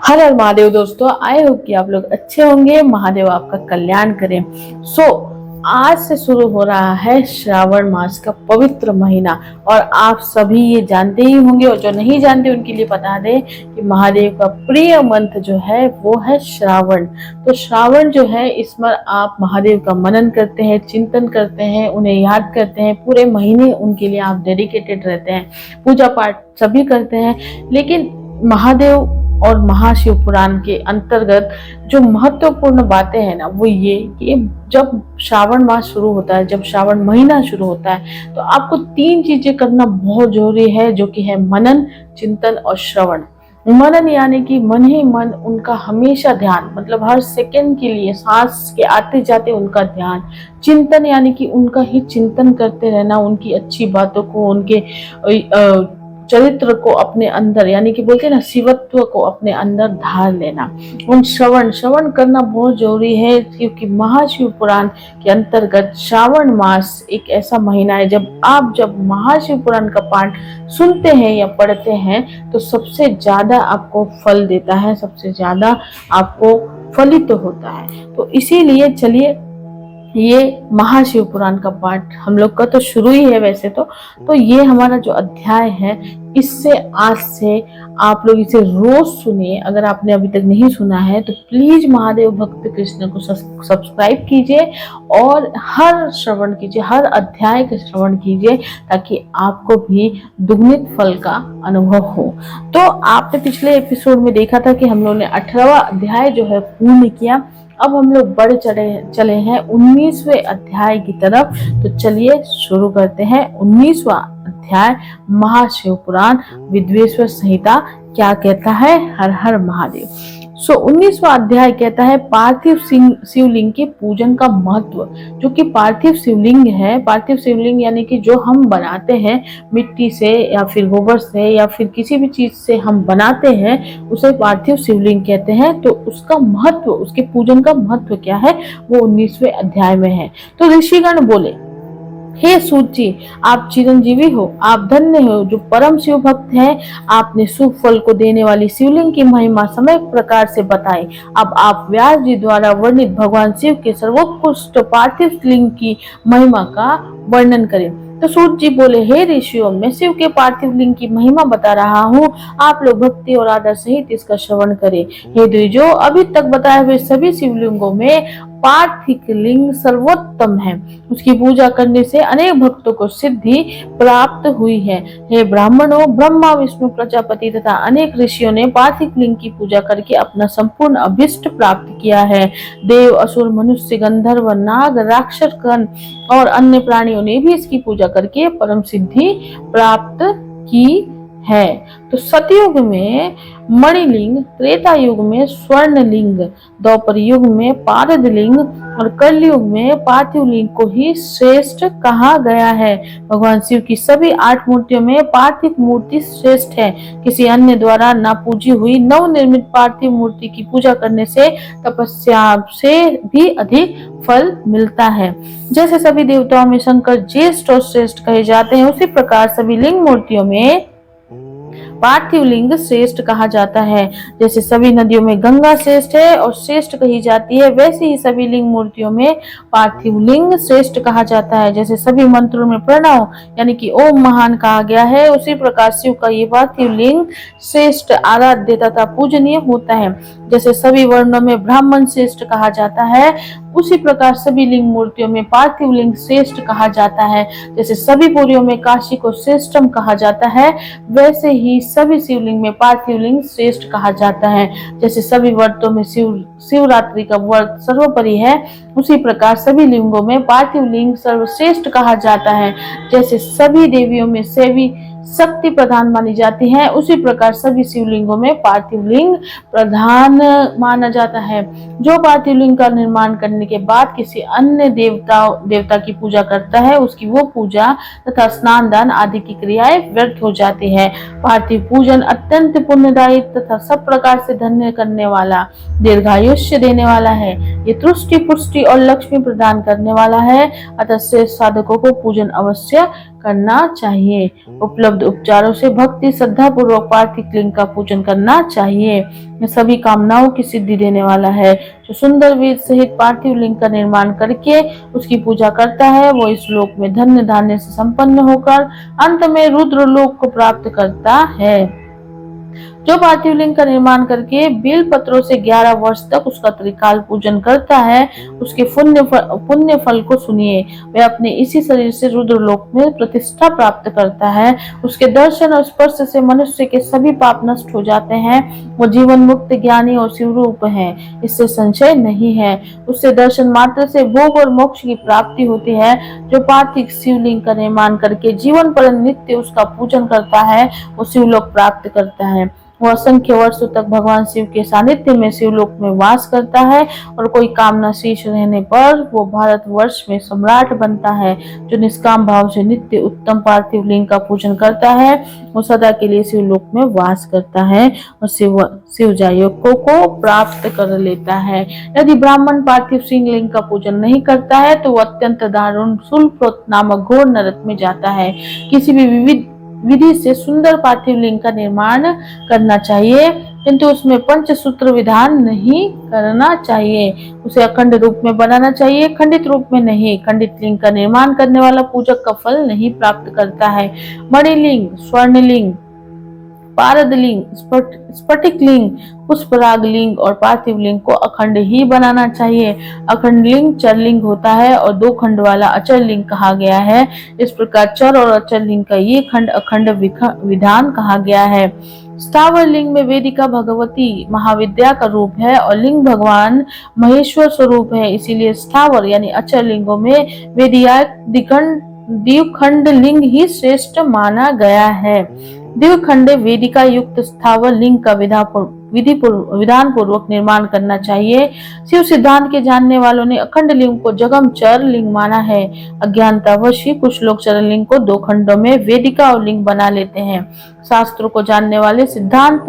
हर हर महादेव दोस्तों, आए हो कि आप लोग अच्छे होंगे। महादेव आपका कल्याण करें। आज से शुरू हो रहा है श्रावण मास का पवित्र महीना और आप सभी ये जानते ही होंगे और जो नहीं जानते उनके लिए बता दें कि महादेव का प्रिय मंत्र जो है वो है श्रावण। तो श्रावण जो है इसमें आप महादेव का मनन करते हैं, चिंतन करते हैं, उन्हें याद करते हैं। पूरे महीने उनके लिए आप डेडिकेटेड रहते हैं, पूजा पाठ सभी करते हैं। लेकिन महादेव और महाशिव पुराण के अंतर्गत जो महत्वपूर्ण बातें हैं ना वो ये कि जब श्रावण मास शुरू होता है, जब श्रावण महीना शुरू होता है तो आपको 3 चीजें करना बहुत जरूरी है, जो कि है मनन, चिंतन और श्रवण। मनन यानी कि मन ही मन उनका हमेशा ध्यान, मतलब हर सेकंड के लिए सांस के आते जाते उनका ध्यान। चिंतन यानी कि उनका ही चिंतन करते रहना, उनकी अच्छी बातों को, उनके चरित्र को अपने अंदर, यानी कि बोलते हैं ना शिवत्व को अपने अंदर धार लेना। उन श्रवण करना बहुत जरूरी है, क्योंकि महाशिव पुराण के अंतर्गत श्रावण मास एक ऐसा महीना है जब महाशिव पुराण का पाठ सुनते हैं या पढ़ते हैं तो सबसे ज्यादा आपको फल देता है, सबसे ज्यादा आपको फलित होता है। तो इसीलिए चलिए, ये महाशिव पुराण का पाठ हम लोग का तो शुरू ही है वैसे तो ये हमारा जो अध्याय है, इससे आज से आप लोग इसे रोज सुनिए। अगर आपने अभी तक नहीं सुना है तो प्लीज महादेव भक्त कृष्ण को सब्सक्राइब कीजिए और हर श्रवण कीजिए, हर अध्याय का श्रवण कीजिए, ताकि आपको भी दुगुनित फल का अनुभव हो। तो आपने पिछले एपिसोड में देखा था कि हम लोगों ने 18वां अध्याय जो है पूर्ण किया। अब हम लोग बढ़ चले हैं 19वें अध्याय की तरफ। तो चलिए शुरू करते हैं। 19वां अध्याय महाशिव पुराण विद्वेश्वर संहिता क्या कहता है। हर हर महादेव। 19वां अध्याय कहता है पार्थिव शिवलिंग के पूजन का महत्व। जो कि पार्थिव शिवलिंग है, पार्थिव शिवलिंग यानी कि जो हम बनाते हैं मिट्टी से या फिर गोबर से या फिर किसी भी चीज से हम बनाते हैं, उसे पार्थिव शिवलिंग कहते हैं। तो उसका महत्व, उसके पूजन का महत्व क्या है, वो 19वें अध्याय में है। तो ऋषिगण बोले, हे सूत जी, आप चिरंजीवी हो, आप धन्य हो जो परम शिव भक्त हैं। आपने शुभ फल को देने वाली शिवलिंग की महिमा समय प्रकार से बताई। अब आप व्यास जी द्वारा वर्णित भगवान शिव के सर्वोत्कृष्ट पार्थिव लिंग की महिमा का वर्णन करें। तो सूत जी बोले, हे ऋषियों, मैं शिव के पार्थिव लिंग की महिमा बता रहा हूँ, आप लोग भक्ति और आदर सहित इसका श्रवण करें। हे द्विजो, अभी तक बताए हुए सभी शिवलिंगों में पार्थिव लिंग सर्वोत्तम है। उसकी पूजा करने से अनेक भक्तों को सिद्धि प्राप्त हुई है। हे ब्राह्मणों, ब्रह्मा, विष्णु, प्रजापति तथा अनेक ऋषियों ने पार्थिव लिंग की पूजा करके अपना संपूर्ण अभिष्ट प्राप्त किया है। देव, असुर, मनुष्य, गंधर्व, नाग, राक्षस, गण और अन्य प्राणियों ने भी इसकी पूजा करके परम सिद्धि प्राप्त की है। तो सतयुग में मणिलिंग, त्रेता युग में स्वर्णलिंग, द्वापर युग में पारद लिंग और कलयुग में पार्थिव लिंग को ही श्रेष्ठ कहा गया है। भगवान शिव की सभी 8 मूर्तियों में पार्थिव मूर्ति श्रेष्ठ है। किसी अन्य द्वारा न पूजी हुई नवनिर्मित पार्थिव मूर्ति की पूजा करने से तपस्या से भी अधिक फल मिलता है। जैसे सभी देवताओं में शंकर ज्येष्ठ और श्रेष्ठ कहे जाते हैं, उसी प्रकार सभी लिंग मूर्तियों में पार्थिव लिंग श्रेष्ठ कहा जाता है। जैसे सभी नदियों में गंगा श्रेष्ठ है और श्रेष्ठ कही जाती है, वैसे ही सभी लिंग मूर्तियों में पार्थिव लिंग श्रेष्ठ कहा जाता है। जैसे सभी मंत्रों में प्रणव यानी कि ओम महान कहा गया है, उसी प्रकार शिव का ये पार्थिव लिंग श्रेष्ठ, आराध्य तथा पूजनीय होता है। जैसे सभी वर्णों में ब्राह्मण श्रेष्ठ कहा जाता है, उसी प्रकार सभी लिंग मूर्तियों में पार्थिव लिंग श्रेष्ठ कहा जाता है। जैसे सभी पुरियों में काशी को श्रेष्ठम कहा जाता है, वैसे ही सभी शिवलिंग में पार्थिव लिंग श्रेष्ठ कहा जाता है। जैसे सभी व्रतों में शिवरात्रि का व्रत सर्वोपरि है, उसी प्रकार सभी लिंगों में पार्थिव लिंग सर्वश्रेष्ठ कहा जाता है। जैसे सभी देवियों में सेवी शक्ति प्रधान मानी जाती है, उसी प्रकार सभी शिवलिंगों में पार्थिव लिंग प्रधान माना जाता है। जो पार्थिव लिंग का निर्माण करने के बाद किसी अन्य देवता की पूजा करता है, उसकी वो पूजा तथा स्नान दान आदि की क्रियाएं व्यर्थ हो जाती है। पार्थिव पूजन अत्यंत पुण्यदायी तथा सब प्रकार से धन्य करने वाला, दीर्घायुष्य देने वाला है। ये तुष्टि, पुष्टि और लक्ष्मी प्रदान करने वाला है। अतः श्रेष्ठ साधकों को पूजन अवश्य करना चाहिए। उपलब्ध उपलब्ध उपचारों से भक्ति श्रद्धा पूर्वक पार्थिव लिंग का पूजन करना चाहिए। यह सभी कामनाओं की सिद्धि देने वाला है। जो सुंदर वेद सहित पार्थिव लिंग का निर्माण करके उसकी पूजा करता है वो इस लोक में धन्य धान्य से संपन्न होकर अंत में रुद्र लोक को प्राप्त करता है। जो पार्थिव लिंग का निर्माण करके बेल पत्रों से 11 वर्ष तक उसका त्रिकाल पूजन करता है, उसके पुण्य फल को सुनिए। वह अपने इसी शरीर से रुद्र लोक में प्रतिष्ठा प्राप्त करता है। उसके दर्शन और स्पर्श से मनुष्य के सभी पाप नष्ट हो जाते हैं। वो जीवन मुक्त ज्ञानी और शिवरूप है, इससे संशय नहीं है। उससे दर्शन मात्र से भोग और मोक्ष की प्राप्ति होती है। जो पार्थिव शिवलिंग का निर्माण करके जीवन पर नित्य उसका पूजन करता है वो शिवलोक प्राप्त करता है। वो असंख्य वर्षों तक भगवान शिव के सानिध्य में शिवलोक में वास करता है और कोई कामना शेष रहने पर वो भारतवर्ष में सम्राट बनता है। जो निष्काम भाव से नित्य उत्तम पार्थिव लिंग का पूजन करता है वो सदा के लिए शिवलोक में वास करता है और शिवजायों को प्राप्त कर लेता है। यदि ब्राह्मण पार्थिव शिवलिंग का पूजन नहीं करता है तो वो अत्यंत दारुण शूलप्रोत नामक घोर नरक में जाता है। किसी भी विधि से सुंदर पार्थिव लिंग का निर्माण करना चाहिए, किंतु उसमें पंचसूत्र विधान नहीं करना चाहिए। उसे अखंड रूप में बनाना चाहिए, खंडित रूप में नहीं। खंडित लिंग का निर्माण करने वाला पूजक का फल नहीं प्राप्त करता है। मणिलिंग, स्वर्णलिंग, पारद लिंग, स्फटिक लिंग, पुष्पराग लिंग और पार्थिव लिंग को अखंड ही बनाना चाहिए। अखंड लिंग चर लिंग होता है और 2 खंड वाला अचर लिंग कहा गया है। इस प्रकार चर और अचर लिंग का ये खंड अखंड विधान कहा गया है। स्थावर लिंग में वेदिका भगवती महाविद्या का रूप है और लिंग भगवान महेश्वर स्वरूप है, इसीलिए स्थावर यानी अचर लिंगों में वेदिया द्विखंड लिंग ही श्रेष्ठ माना गया है। द्विखंड वेदिका युक्त स्थावर लिंग का विधान पूर्वक निर्माण करना चाहिए। शिव सिद्धांत के जानने वालों ने अखंड लिंग को जगम चर लिंग माना है। अज्ञानतावश ही कुछ लोग चर लिंग को 2 खंडों में वेदिका और लिंग बना लेते हैं। शास्त्रों को जानने वाले सिद्धांत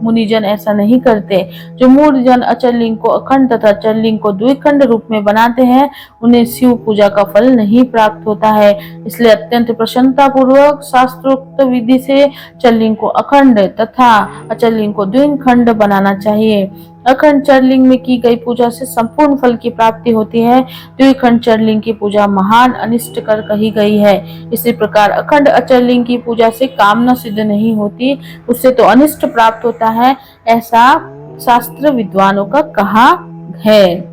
मुनिजन ऐसा नहीं करते। जो मूढ़ जन अचर लिंग को अखंड तथा चर लिंग को द्विखंड रूप में बनाते हैं उन्हें शिव पूजा का फल नहीं प्राप्त होता है। इसलिए अत्यंत प्रसन्नता पूर्वक शास्त्रोक्त विधि से चर लिंग को अखंड तथा अचर लिंग को द्विखंड बनाना चाहिए। अखंड चरलिंग में की गई पूजा से संपूर्ण फल की प्राप्ति होती है। द्विखंड चरलिंग की पूजा महान अनिष्ट कर कही गई है। इसी प्रकार अखंड अचरलिंग की पूजा से कामना सिद्ध नहीं होती, उससे तो अनिष्ट प्राप्त होता है, ऐसा शास्त्र विद्वानों का कहा है।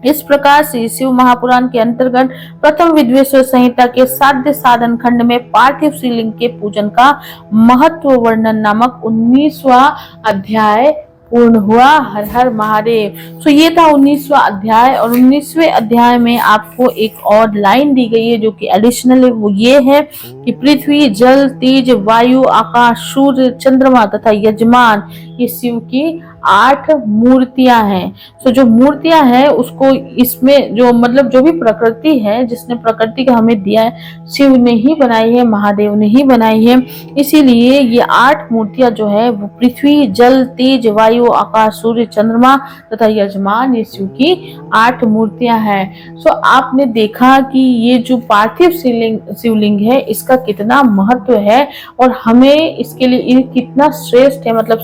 इस प्रकार से शिव महापुराण के अंतर्गत प्रथम विद्वेश्वर संहिता के साध्य साधन खंड में पार्थिव शिवलिंग के पूजन का महत्व वर्णन नामक 19वां अध्याय पूर्ण हुआ। हर हर महादेव। तो ये था 19वां अध्याय और 19वें अध्याय में आपको एक और लाइन दी गई है जो कि एडिशनल है। वो ये है कि पृथ्वी, जल, तेज, वायु, आकाश, सूर्य, चंद्रमा तथा यजमान ये शिव की 8 मूर्तियां हैं। तो जो मूर्तियां हैं उसको इसमें जो मतलब जो भी प्रकृति है, जिसने प्रकृति का हमें दिया है, शिव ने ही बनाई है, महादेव ने ही बनाई है। इसीलिए ये 8 मूर्तियां जो है वो पृथ्वी, जल, तेज, वायु, आकाश, सूर्य, चंद्रमा तथा यजमान ये शिव की 8 मूर्तियां हैं। सो आपने देखा कि ये जो पार्थिव शिवलिंग है इसका कितना महत्व है और हमें इसके लिए कितना श्रेष्ठ है। मतलब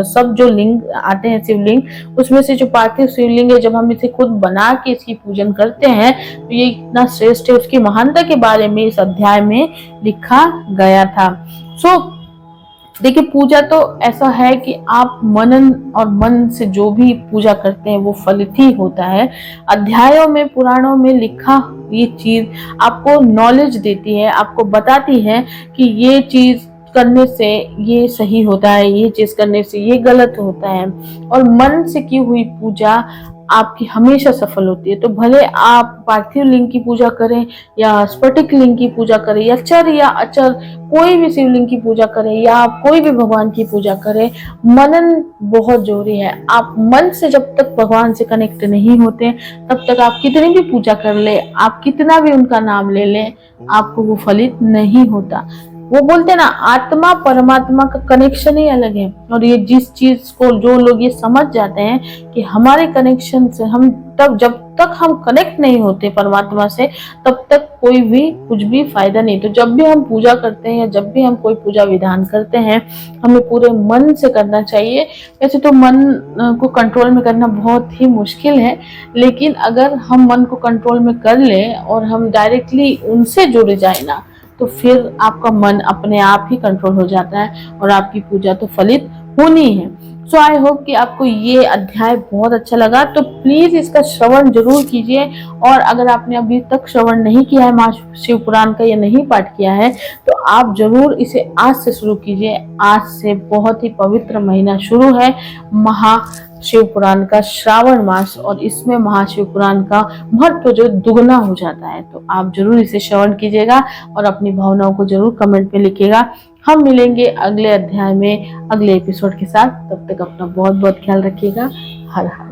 सब जो लिंग आते हैं शिवलिंग, उसमें से जो पार्थिव शिवलिंग है, जब हम इसे खुद बना के इसकी पूजन करते हैं तो ये इतना श्रेष्ठ है। उसकी महानता के बारे में इस अध्याय में लिखा गया था। देखिए, पूजा तो ऐसा है कि आप मनन और मन से जो भी पूजा करते हैं वो फलित ही होता है। अध्यायों में, पुराणों में लिखा ये चीज आपको नॉलेज देती है, आपको बताती है कि ये चीज करने से ये सही होता है, ये चीज करने से ये गलत होता है। और मन से की हुई पूजा आपकी हमेशा सफल होती है। तो भले आप पार्थिव लिंग की पूजा करें या स्फटिक लिंग की पूजा करें या चर या अचर कोई भी शिवलिंग की पूजा करें या आप कोई भी भगवान की पूजा करें, मनन बहुत जरूरी है। आप मन से जब तक भगवान से कनेक्ट नहीं होते तब तक आप कितनी भी पूजा कर ले, आप कितना भी उनका नाम ले लें, आपको वो फलित नहीं होता। वो बोलते ना, आत्मा परमात्मा का कनेक्शन ही अलग है। और ये जिस चीज को जो लोग ये समझ जाते हैं कि हमारे कनेक्शन से हम जब तक हम कनेक्ट नहीं होते परमात्मा से, तब तक कोई भी कुछ भी फायदा नहीं। तो जब भी हम पूजा करते हैं या जब भी हम कोई पूजा विधान करते हैं, हमें पूरे मन से करना चाहिए। वैसे तो मन को कंट्रोल में करना बहुत ही मुश्किल है, लेकिन अगर हम मन को कंट्रोल में कर लें और हम डायरेक्टली उनसे जुड़ जाए ना, तो फिर आपका मन अपने आप ही कंट्रोल हो जाता है और आपकी पूजा तो फलित होनी है। सो आई होप कि आपको ये अध्याय बहुत अच्छा लगा, तो प्लीज इसका श्रवण जरूर कीजिए। और अगर आपने अभी तक श्रवण नहीं किया है महाशिव पुराण का या नहीं पाठ किया है, तो आप जरूर इसे आज से शुरू कीजिए। आज से बहुत ही पवित्र महीना शुरू है, महाशिव पुराण का श्रावण मास, और इसमें महाशिव पुराण का महत्व जो दुगना हो जाता है। तो आप जरूर इसे श्रवण कीजिएगा और अपनी भावनाओं को जरूर कमेंट में लिखिएगा। हम मिलेंगे अगले अध्याय में अगले एपिसोड के साथ। तब तक अपना बहुत बहुत ख्याल रखिएगा। हर हर।